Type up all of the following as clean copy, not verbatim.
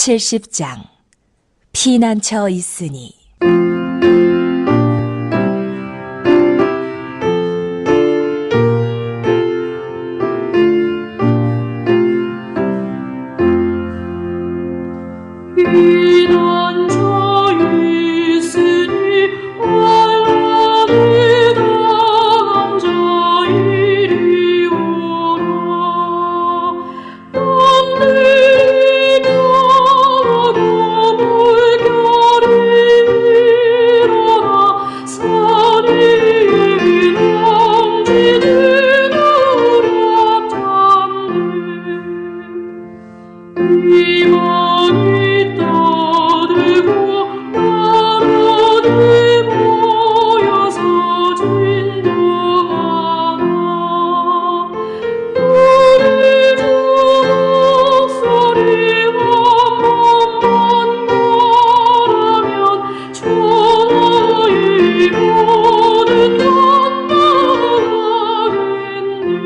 70장 피난처 있으니. 피난처 있으니 환난을 당한 자 이리 오라. 땅들이 변하고 물결이 일어나 산 위에 넘치는 우렁찬들 희망이 떠들고 나라들 모여서 진동하나. 우리 주 목소리 한 번만 말하면 천하의 모든 것 나가겠네.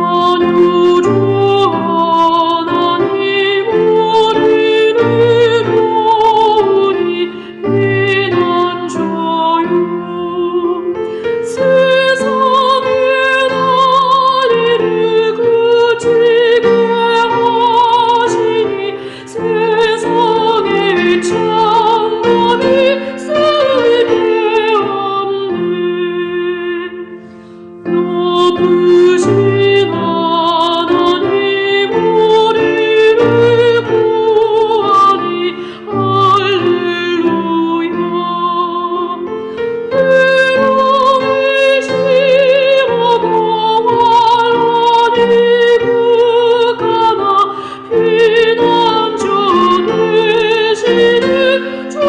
만유주 하나님 우리를 도우니 피난처요. 세상의 난리를 그치게 하시니 세상의 창감이 쓸게 없네. 높으신 하나님 우리를 구하니 할렐루야. 해방을 시하고 환란이 극하나 피난처 되시는 주 하나님.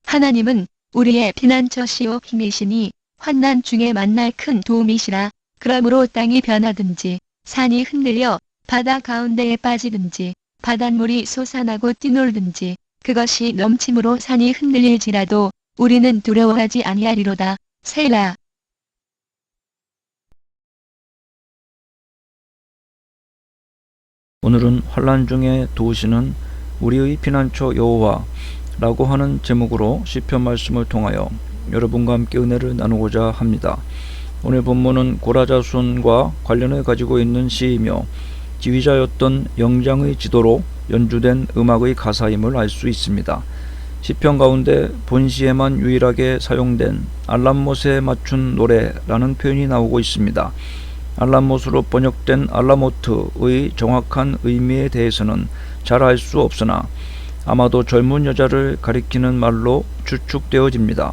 하나님은 우리의 피난처시오 힘이시니 환난 중에 만날 큰 도움이시라. 그러므로 땅이 변하든지 산이 흔들려 바다 가운데에 빠지든지 바닷물이 솟아나고 뛰놀든지 그것이 넘침으로 산이 흔들릴지라도 우리는 두려워하지 아니하리로다. 셀라. 오늘은 환난 중에 도우시는 우리의 피난처 여호와라고 하는 제목으로 시편 말씀을 통하여 여러분과 함께 은혜를 나누고자 합니다. 오늘 본문은 고라자손과 관련을 가지고 있는 시이며 지휘자였던 영장의 지도로 연주된 음악의 가사임을 알 수 있습니다. 시편 가운데 본시에만 유일하게 사용된 알람못에 맞춘 노래라는 표현이 나오고 있습니다. 알람못으로 번역된 알라모트의 정확한 의미에 대해서는 잘 알 수 없으나 아마도 젊은 여자를 가리키는 말로 추측되어집니다.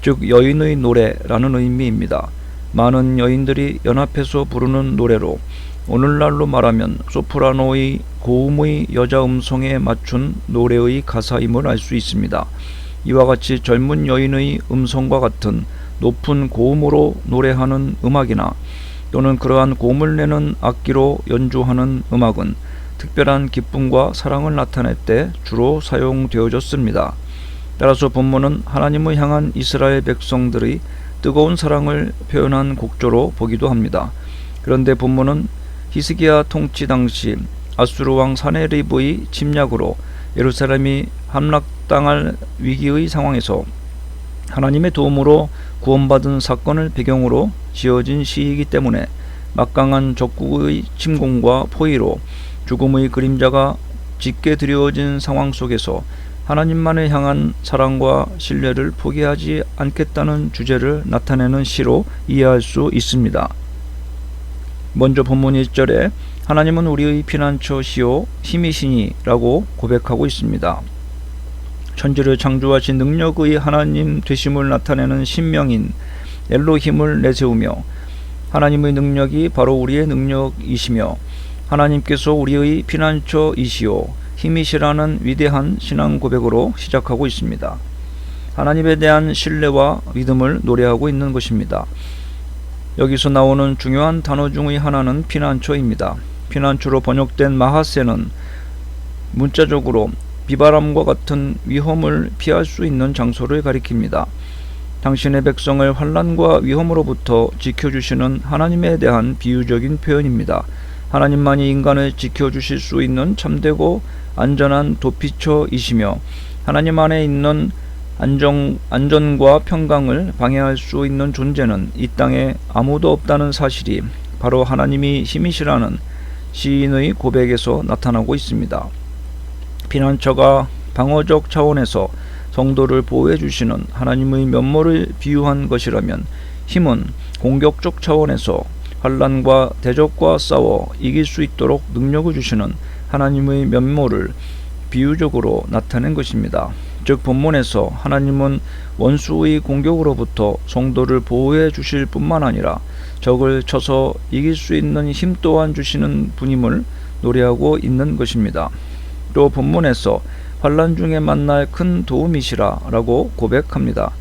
즉 여인의 노래라는 의미입니다. 많은 여인들이 연합해서 부르는 노래로 오늘날로 말하면 소프라노의 고음의 여자 음성에 맞춘 노래의 가사임을 알 수 있습니다. 이와 같이 젊은 여인의 음성과 같은 높은 고음으로 노래하는 음악이나 또는 그러한 고음을 내는 악기로 연주하는 음악은 특별한 기쁨과 사랑을 나타낼 때 주로 사용되어졌습니다. 따라서 본문은 하나님을 향한 이스라엘 백성들의 뜨거운 사랑을 표현한 곡조로 보기도 합니다. 그런데 본문은 히스기야 통치 당시 아수르 왕 사네립의 침략으로 예루살렘이 함락당할 위기의 상황에서 하나님의 도움으로 구원받은 사건을 배경으로 지어진 시이기 때문에 막강한 적국의 침공과 포위로 죽음의 그림자가 짙게 드리워진 상황 속에서 하나님만을 향한 사랑과 신뢰를 포기하지 않겠다는 주제를 나타내는 시로 이해할 수 있습니다. 먼저 본문 1절에 하나님은 우리의 피난처시요 힘이시니 라고 고백하고 있습니다. 천지를 창조하신 능력의 하나님 되심을 나타내는 신명인 엘로힘을 내세우며 하나님의 능력이 바로 우리의 능력이시며 하나님께서 우리의 피난처이시요 힘이시라는 위대한 신앙 고백으로 시작하고 있습니다. 하나님에 대한 신뢰와 믿음을 노래하고 있는 것입니다. 여기서 나오는 중요한 단어 중의 하나는 피난처입니다. 피난처로 번역된 마하세는 문자적으로 비바람과 같은 위험을 피할 수 있는 장소를 가리킵니다. 당신의 백성을 환난과 위험으로부터 지켜주시는 하나님에 대한 비유적인 표현입니다. 하나님만이 인간을 지켜주실 수 있는 참되고 안전한 도피처이시며 하나님 안에 있는 안전과 평강을 방해할 수 있는 존재는 이 땅에 아무도 없다는 사실이 바로 하나님이 힘이시라는 시인의 고백에서 나타나고 있습니다. 피난처가 방어적 차원에서 성도를 보호해 주시는 하나님의 면모를 비유한 것이라면 힘은 공격적 차원에서 환난과 대적과 싸워 이길 수 있도록 능력을 주시는 하나님의 면모를 비유적으로 나타낸 것입니다. 즉 본문에서 하나님은 원수의 공격으로부터 성도를 보호해 주실 뿐만 아니라 적을 쳐서 이길 수 있는 힘 또한 주시는 분임을 노래하고 있는 것입니다. 또 본문에서 환난 중에 만날 큰 도움이시라 라고 고백합니다.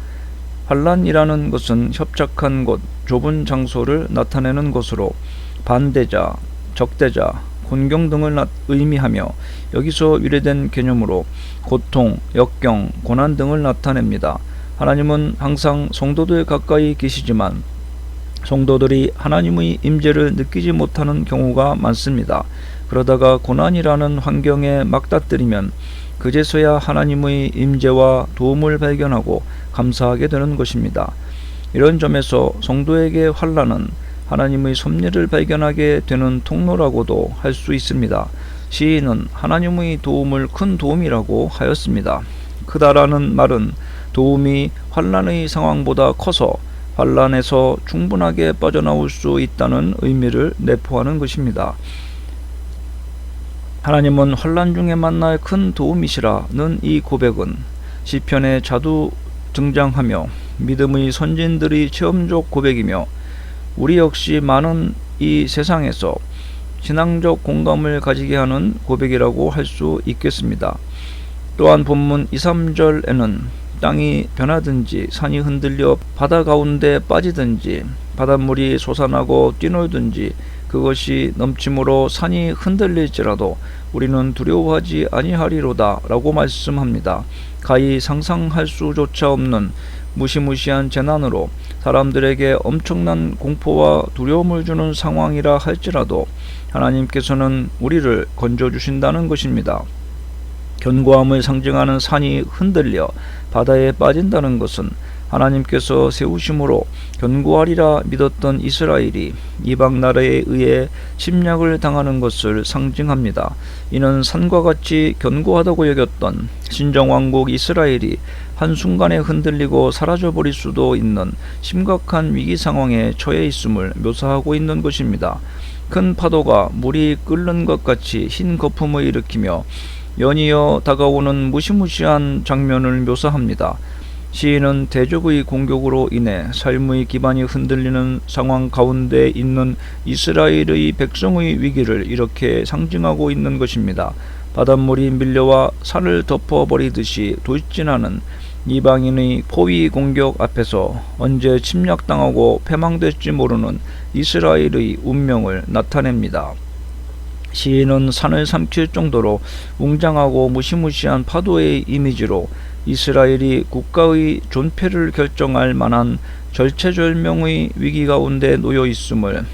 환난이라는 것은 협착한 곳, 좁은 장소를 나타내는 것으로 반대자, 적대자, 곤경 등을 의미하며 여기서 유래된 개념으로 고통, 역경, 고난 등을 나타냅니다. 하나님은 항상 성도들 가까이 계시지만 성도들이 하나님의 임재를 느끼지 못하는 경우가 많습니다. 그러다가 고난이라는 환경에 맞닥뜨리면 그제서야 하나님의 임재와 도움을 발견하고 감사하게 되는 것입니다. 이런 점에서 성도에게 환난은 하나님의 섭리를 발견하게 되는 통로라고도 할 수 있습니다. 시인은 하나님의 도움을 큰 도움이라고 하였습니다. 크다라는 말은 도움이 환난의 상황보다 커서 환난에서 충분하게 빠져나올 수 있다는 의미를 내포하는 것입니다. 하나님은 환난 중에 만날 큰 도움이시라는 이 고백은 시편에 자주 등장하며 믿음의 선진들의 체험적 고백이며 우리 역시 많은 이 세상에서 신앙적 공감을 가지게 하는 고백이라고 할 수 있겠습니다. 또한 본문 2, 3절에는 땅이 변하든지 산이 흔들려 바다 가운데 빠지든지 바닷물이 솟아나고 뛰놀든지 그것이 넘침으로 산이 흔들릴지라도 우리는 두려워하지 아니하리로다 라고 말씀합니다. 가히 상상할 수조차 없는 무시무시한 재난으로 사람들에게 엄청난 공포와 두려움을 주는 상황이라 할지라도 하나님께서는 우리를 건져주신다는 것입니다. 견고함을 상징하는 산이 흔들려 바다에 빠진다는 것은 하나님께서 세우심으로 견고하리라 믿었던 이스라엘이 이방 나라에 의해 침략을 당하는 것을 상징합니다. 이는 산과 같이 견고하다고 여겼던 신정왕국 이스라엘이 한순간에 흔들리고 사라져버릴 수도 있는 심각한 위기 상황에 처해 있음을 묘사하고 있는 것입니다. 큰 파도가 물이 끓는 것 같이 흰 거품을 일으키며 연이어 다가오는 무시무시한 장면을 묘사합니다. 시인은 대적의 공격으로 인해 삶의 기반이 흔들리는 상황 가운데 있는 이스라엘의 백성의 위기를 이렇게 상징하고 있는 것입니다. 바닷물이 밀려와 산을 덮어버리듯이 돌진하는 이방인의 포위 공격 앞에서 언제 침략당하고 패망될지 모르는 이스라엘의 운명을 나타냅니다. 시인은 산을 삼킬 정도로 웅장하고 무시무시한 파도의 이미지로 이스라엘이 국가의 존폐를 결정할 만한 절체절명의 위기 가운데 놓여 있음을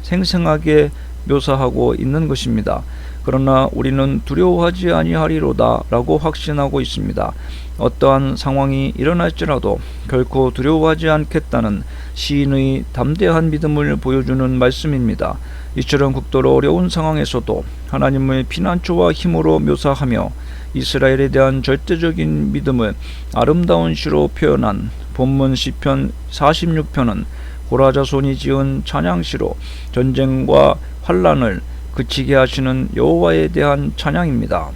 생생하게 묘사하고 있는 것입니다. 그러나 우리는 두려워하지 아니하리로다 라고 확신하고 있습니다. 어떠한 상황이 일어날지라도 결코 두려워하지 않겠다는 시인의 담대한 믿음을 보여주는 말씀입니다. 이처럼 극도로 어려운 상황에서도 하나님을 피난처와 힘으로 묘사하며 이스라엘에 대한 절대적인 믿음을 아름다운 시로 표현한 본문 시편 46편은 고라 자손이 지은 찬양시로 전쟁과 환란을 그치게 하시는 여호와에 대한 찬양입니다.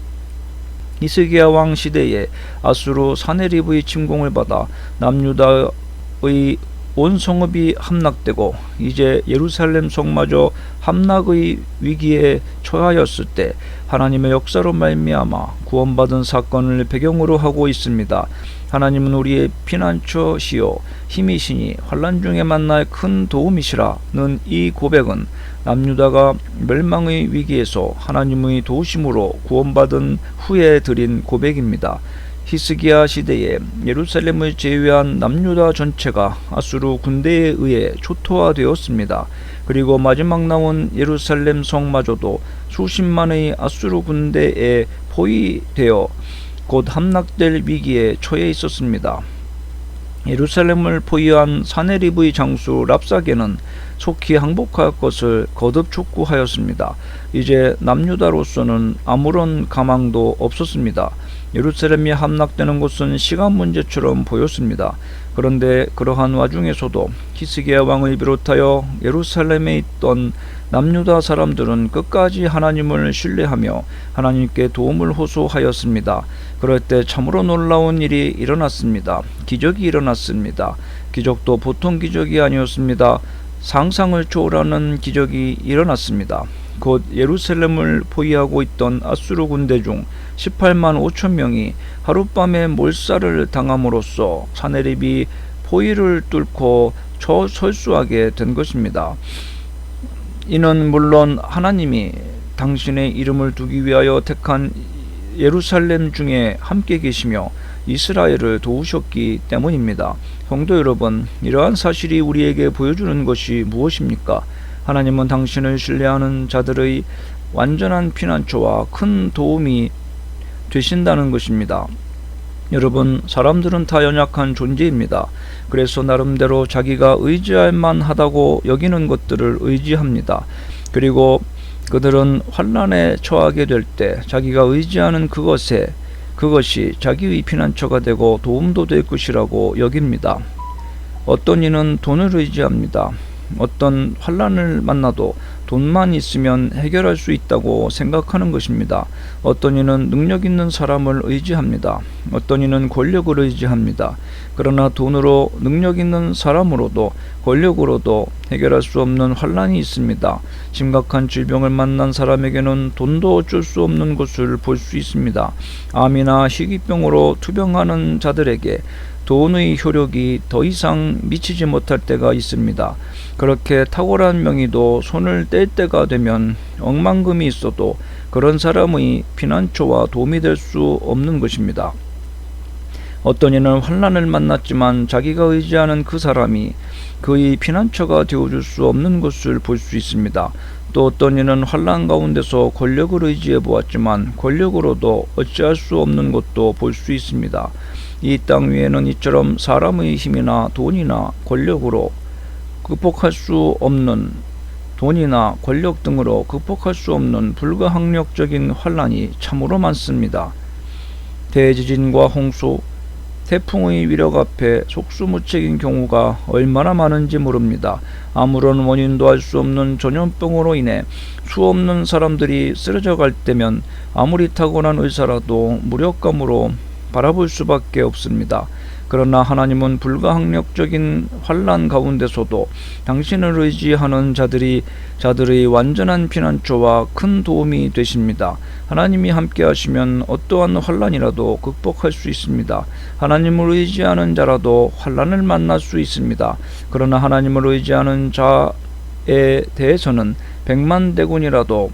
히스기야 왕 시대에 아수르 사네립의 침공을 받아 남유다의 온 성읍이 함락되고 이제 예루살렘 성마저 함락의 위기에 처하였을 때 하나님의 역사로 말미암아 구원받은 사건을 배경으로 하고 있습니다. 하나님은 우리의 피난처시요 힘이시니 환난 중에 만날 큰 도움이시라는 이 고백은 남유다가 멸망의 위기에서 하나님의 도우심으로 구원받은 후에 드린 고백입니다. 히스기야 시대에 예루살렘을 제외한 남유다 전체가 아수르 군대에 의해 초토화되었습니다. 그리고 마지막 남은 예루살렘 성마저도 수십만의 아수르 군대에 포위되어 곧 함락될 위기에 처해 있었습니다. 예루살렘을 포위한 사네립의 장수 랍사게는 속히 항복할 것을 거듭 촉구하였습니다. 이제 남유다로서는 아무런 가망도 없었습니다. 예루살렘이 함락되는 것은 시간 문제처럼 보였습니다. 그런데 그러한 와중에서도 히스기야 왕을 비롯하여 예루살렘에 있던 남유다 사람들은 끝까지 하나님을 신뢰하며 하나님께 도움을 호소하였습니다. 그럴 때 참으로 놀라운 일이 일어났습니다. 기적이 일어났습니다. 기적도 보통 기적이 아니었습니다. 상상을 초월하는 기적이 일어났습니다. 곧 예루살렘을 포위하고 있던 아수르 군대 중 18만 5천 명이 하룻밤에 몰살을 당함으로써 사네립이 포위를 뚫고 철수하게 된 것입니다. 이는 물론 하나님이 당신의 이름을 두기 위하여 택한 예루살렘 중에 함께 계시며 이스라엘을 도우셨기 때문입니다. 성도 여러분, 이러한 사실이 우리에게 보여주는 것이 무엇입니까? 하나님은 당신을 신뢰하는 자들의 완전한 피난처와 큰 도움이 되신다는 것입니다. 여러분, 사람들은 다 연약한 존재입니다. 그래서 나름대로 자기가 의지할 만하다고 여기는 것들을 의지합니다. 그리고 그들은 환난에 처하게 될 때 자기가 의지하는 그것이 자기의 피난처가 되고 도움도 될 것이라고 여깁니다. 어떤 이는 돈을 의지합니다. 어떤 환난을 만나도 돈만 있으면 해결할 수 있다고 생각하는 것입니다. 어떤 이는 능력 있는 사람을 의지합니다. 어떤 이는 권력을 의지합니다. 그러나 돈으로, 능력 있는 사람으로도 권력으로도 해결할 수 없는 환난이 있습니다. 심각한 질병을 만난 사람에게는 돈도 어쩔 수 없는 것을 볼 수 있습니다. 암이나 희귀병으로 투병하는 자들에게 돈의 효력이 더 이상 미치지 못할 때가 있습니다. 그렇게 탁월한 명의도 손을 뗄 때가 되면 억만금이 있어도 그런 사람의 피난처와 도움이 될 수 없는 것입니다. 어떤 이는 환난을 만났지만 자기가 의지하는 그 사람이 그의 피난처가 되어줄 수 없는 것을 볼 수 있습니다. 또 어떤 이는 환난 가운데서 권력을 의지해 보았지만 권력으로도 어찌할 수 없는 것도 볼 수 있습니다. 이 땅 위에는 이처럼 사람의 힘이나 돈이나 권력으로 극복할 수 없는, 돈이나 권력 등으로 극복할 수 없는 불가항력적인 환난이 참으로 많습니다. 대지진과 홍수, 태풍의 위력 앞에 속수무책인 경우가 얼마나 많은지 모릅니다. 아무런 원인도 알 수 없는 전염병으로 인해 수없는 사람들이 쓰러져 갈 때면 아무리 탁월한 의사라도 무력감으로 바라볼 수밖에 없습니다. 그러나 하나님은 불가항력적인 환난 가운데서도 당신을 의지하는 자들의 완전한 피난처와 큰 도움이 되십니다. 하나님이 함께 하시면 어떠한 환난이라도 극복할 수 있습니다. 하나님을 의지하는 자라도 환난을 만날 수 있습니다. 그러나 하나님을 의지하는 자에 대해서는 백만대군이라도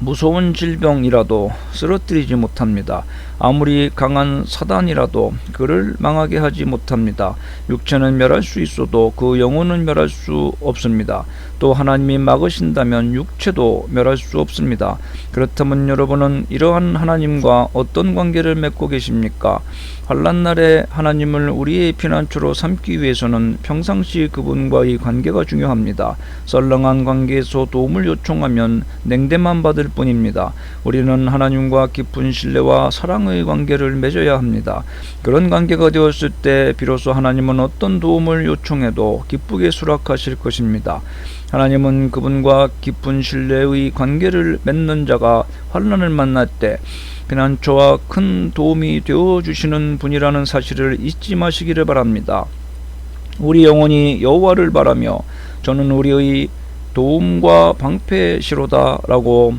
무서운 질병이라도 쓰러뜨리지 못합니다. 아무리 강한 사단이라도 그를 망하게 하지 못합니다. 육체는 멸할 수 있어도 그 영혼은 멸할 수 없습니다. 또 하나님이 막으신다면 육체도 멸할 수 없습니다. 그렇다면 여러분은 이러한 하나님과 어떤 관계를 맺고 계십니까? 환난날에 하나님을 우리의 피난처로 삼기 위해서는 평상시 그분과의 관계가 중요합니다. 썰렁한 관계에서 도움을 요청하면 냉대만 받을 뿐입니다. 우리는 하나님과 깊은 신뢰와 사랑의 관계를 맺어야 합니다. 그런 관계가 되었을 때 비로소 하나님은 어떤 도움을 요청해도 기쁘게 수락하실 것입니다. 하나님은 그분과 깊은 신뢰의 관계를 맺는 자가 환난을 만날 때 피난처와 큰 도움이 되어주시는 분이라는 사실을 잊지 마시기를 바랍니다. 우리 영혼이 여호와를 바라며 저는 우리의 도움과 방패시로다 라고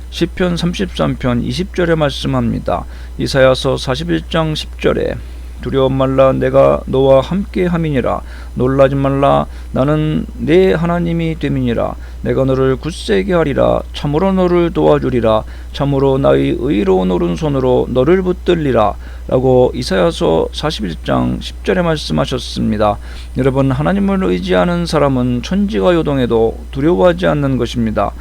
시편 33편 20절에 말씀합니다. 이사야서 41장 10절에 두려워 말라 내가 너와 함께 함이니라 놀라지 말라 나는 내 하나님이 됨이니라 내가 너를 굳세게 하리라 참으로 너를 도와주리라 참으로 나의 의로운 오른손으로 너를 붙들리라 라고 이사야서 41장 10절에 말씀하셨습니다. 여러분, 하나님을 의지하는 사람은 천지가 요동해도 두려워하지 않는 것입니다.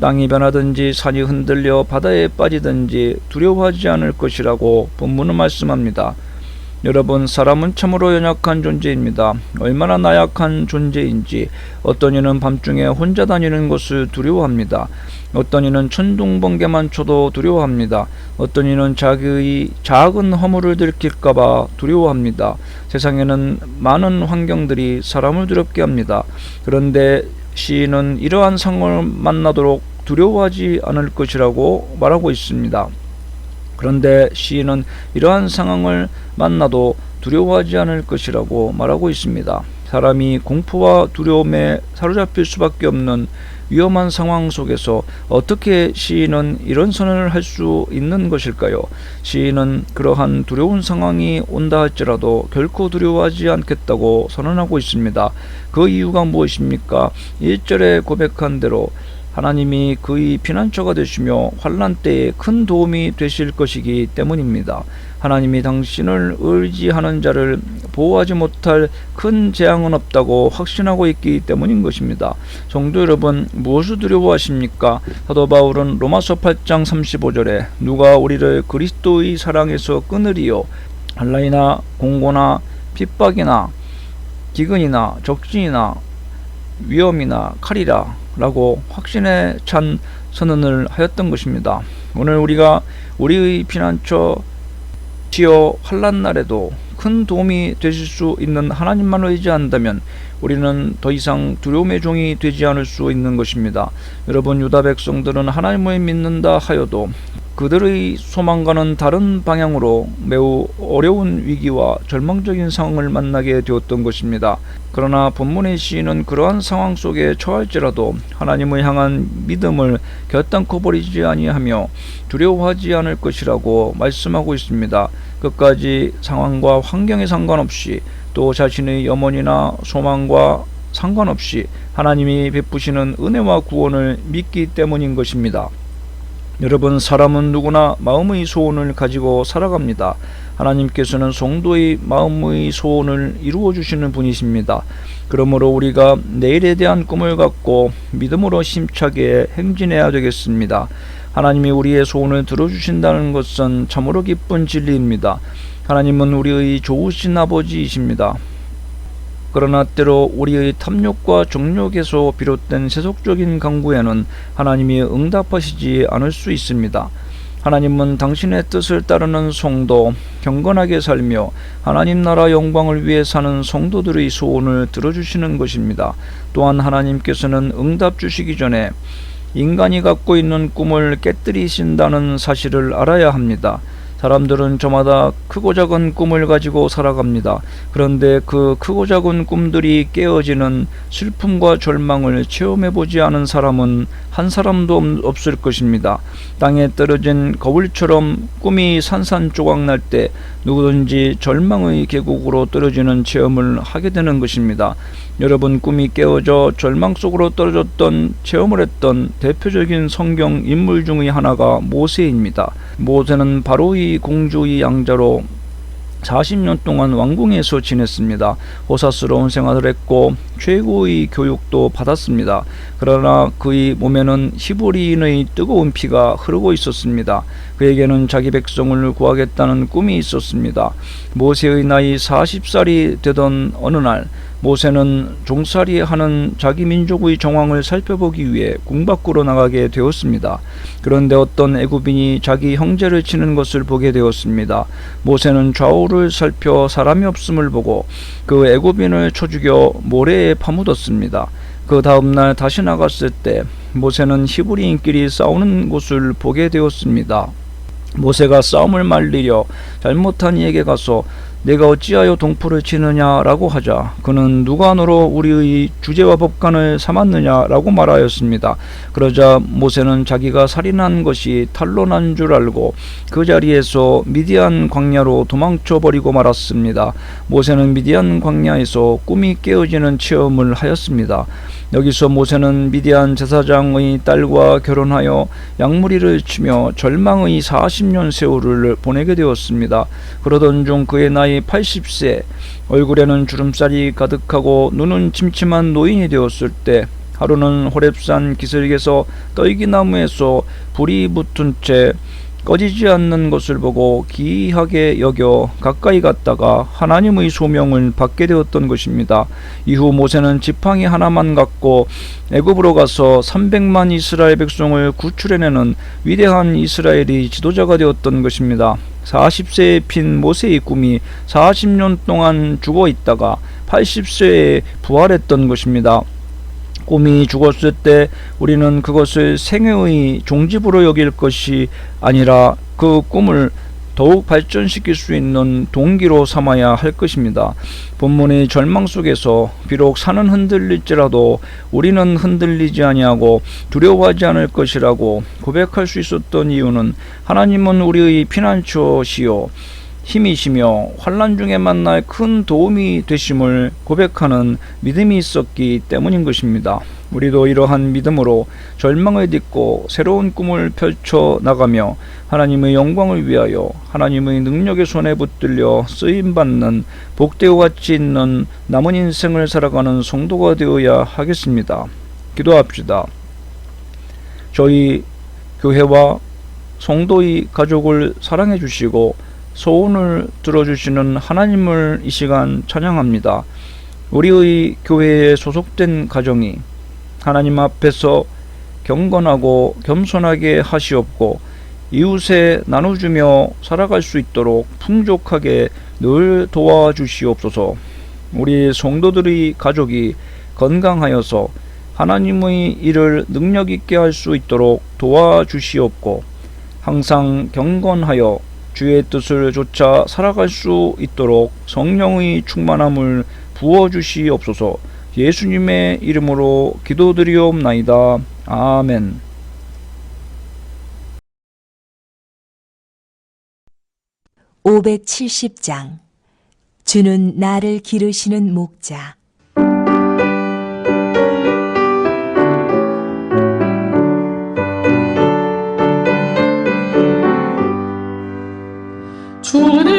땅이 변하든지 산이 흔들려 바다에 빠지든지 두려워하지 않을 것이라고 본문은 말씀합니다. 여러분, 사람은 참으로 연약한 존재입니다. 얼마나 나약한 존재인지 어떤 이는 밤중에 혼자 다니는 것을 두려워합니다. 어떤 이는 천둥번개만 쳐도 두려워합니다. 어떤 이는 자기의 작은 허물을 들킬까봐 두려워합니다. 세상에는 많은 환경들이 사람을 두렵게 합니다. 그런데 시인은 이러한 상황을 만나도록 두려워하지 않을 것이라고 말하고 있습니다. 그런데 시인은 이러한 상황을 만나도 두려워하지 않을 것이라고 말하고 있습니다. 사람이 공포와 두려움에 사로잡힐 수밖에 없는 위험한 상황 속에서 어떻게 시인은 이런 선언을 할 수 있는 것일까요? 시인은 그러한 두려운 상황이 온다 할지라도 결코 두려워하지 않겠다고 선언하고 있습니다. 그 이유가 무엇입니까? 1절에 고백한 대로 하나님이 그의 피난처가 되시며 환난 때에 큰 도움이 되실 것이기 때문입니다. 하나님이 당신을 의지하는 자를 보호하지 못할 큰 재앙은 없다고 확신하고 있기 때문인 것입니다. 성도 여러분, 무엇을 두려워하십니까? 사도 바울은 로마서 8장 35절에 누가 우리를 그리스도의 사랑에서 끊으리요? 한라이나 공고나 핍박이나 기근이나 적진이나 위험이나 칼이라 라고 확신에 찬 선언을 하였던 것입니다. 오늘 우리가 우리의 피난처 지어 환난 날에도 큰 도움이 되실 수 있는 하나님만 의지한다면 우리는 더 이상 두려움의 종이 되지 않을 수 있는 것입니다. 여러분, 유다 백성들은 하나님을 믿는다 하여도 그들의 소망과는 다른 방향으로 매우 어려운 위기와 절망적인 상황을 만나게 되었던 것입니다. 그러나 본문의 시인은 그러한 상황 속에 처할지라도 하나님을 향한 믿음을 결단코 버리지 아니하며 두려워하지 않을 것이라고 말씀하고 있습니다. 끝까지 상황과 환경에 상관없이 또 자신의 염원이나 소망과 상관없이 하나님이 베푸시는 은혜와 구원을 믿기 때문인 것입니다. 여러분, 사람은 누구나 마음의 소원을 가지고 살아갑니다. 하나님께서는 성도의 마음의 소원을 이루어 주시는 분이십니다. 그러므로 우리가 내일에 대한 꿈을 갖고 믿음으로 힘차게 행진해야 되겠습니다. 하나님이 우리의 소원을 들어주신다는 것은 참으로 기쁜 진리입니다. 하나님은 우리의 좋으신 아버지이십니다. 그러나 때로 우리의 탐욕과 정욕에서 비롯된 세속적인 강구에는 하나님이 응답하시지 않을 수 있습니다. 하나님은 당신의 뜻을 따르는 성도, 경건하게 살며 하나님 나라 영광을 위해 사는 성도들의 소원을 들어주시는 것입니다. 또한 하나님께서는 응답 주시기 전에 인간이 갖고 있는 꿈을 깨뜨리신다는 사실을 알아야 합니다. 사람들은 저마다 크고 작은 꿈을 가지고 살아갑니다. 그런데 그 크고 작은 꿈들이 깨어지는 슬픔과 절망을 체험해보지 않은 사람은 한 사람도 없을 것입니다. 땅에 떨어진 거울처럼 꿈이 산산조각 날 때 누구든지 절망의 계곡으로 떨어지는 체험을 하게 되는 것입니다. 여러분, 꿈이 깨어져 절망 속으로 떨어졌던 체험을 했던 대표적인 성경 인물 중의 하나가 모세입니다. 모세는 바로의 공주의 양자로 40년 동안 왕궁에서 지냈습니다. 호사스러운 생활을 했고 최고의 교육도 받았습니다. 그러나 그의 몸에는 히브리인의 뜨거운 피가 흐르고 있었습니다. 그에게는 자기 백성을 구하겠다는 꿈이 있었습니다. 모세의 나이 40살이 되던 어느 날, 모세는 종살이 하는 자기 민족의 정황을 살펴보기 위해 궁 밖으로 나가게 되었습니다. 그런데 어떤 애굽인이 자기 형제를 치는 것을 보게 되었습니다. 모세는 좌우를 살펴 사람이 없음을 보고 그 애굽인을 쳐 죽여 모래에 파묻었습니다. 그 다음날 다시 나갔을 때 모세는 히브리인끼리 싸우는 곳을 보게 되었습니다. 모세가 싸움을 말리려 잘못한 이에게 가서 내가 어찌하여 동포를 치느냐라고 하자 그는 누가 너로 우리의 주제와 법관을 삼았느냐라고 말하였습니다. 그러자 모세는 자기가 살인한 것이 탄로난 줄 알고 그 자리에서 미디안 광야로 도망쳐 버리고 말았습니다. 모세는 미디안 광야에서 꿈이 깨어지는 체험을 하였습니다. 여기서 모세는 미디안 제사장의 딸과 결혼하여 양무리를 치며 절망의 40년 세월을 보내게 되었습니다. 그러던 중 그의 나이 80세, 얼굴에는 주름살이 가득하고 눈은 침침한 노인이 되었을 때 하루는 호렙산 기슭에서 떨기나무에서 불이 붙은 채 꺼지지 않는 것을 보고 기이하게 여겨 가까이 갔다가 하나님의 소명을 받게 되었던 것입니다. 이후 모세는 지팡이 하나만 갖고 애굽으로 가서 300만 이스라엘 백성을 구출해내는 위대한 이스라엘의 지도자가 되었던 것입니다. 40세에 핀 모세의 꿈이 40년 동안 죽어 있다가 80세에 부활했던 것입니다. 꿈이 죽었을 때 우리는 그것을 생애의 종집으로 여길 것이 아니라 그 꿈을 더욱 발전시킬 수 있는 동기로 삼아야 할 것입니다. 본문의 절망 속에서 비록 산은 흔들릴지라도 우리는 흔들리지 아니하고 두려워하지 않을 것이라고 고백할 수 있었던 이유는 하나님은 우리의 피난처시요 힘이시며 환난 중에 만날 큰 도움이 되심을 고백하는 믿음이 있었기 때문인 것입니다. 우리도 이러한 믿음으로 절망을 딛고 새로운 꿈을 펼쳐 나가며 하나님의 영광을 위하여 하나님의 능력의 손에 붙들려 쓰임받는 복되고 가치 있는 남은 인생을 살아가는 성도가 되어야 하겠습니다. 기도합시다. 저희 교회와 성도의 가족을 사랑해 주시고 소원을 들어주시는 하나님을 이 시간 찬양합니다. 우리의 교회에 소속된 가정이 하나님 앞에서 경건하고 겸손하게 하시옵고 이웃에 나눠주며 살아갈 수 있도록 풍족하게 늘 도와주시옵소서. 우리 성도들의 가족이 건강하여서 하나님의 일을 능력 있게 할 수 있도록 도와주시옵고 항상 경건하여 주의 뜻을 좇아 살아갈 수 있도록 성령의 충만함을 부어주시옵소서. 예수님의 이름으로 기도드리옵나이다. 아멘. (570장) 주는 나를 기르시는 목자. 주는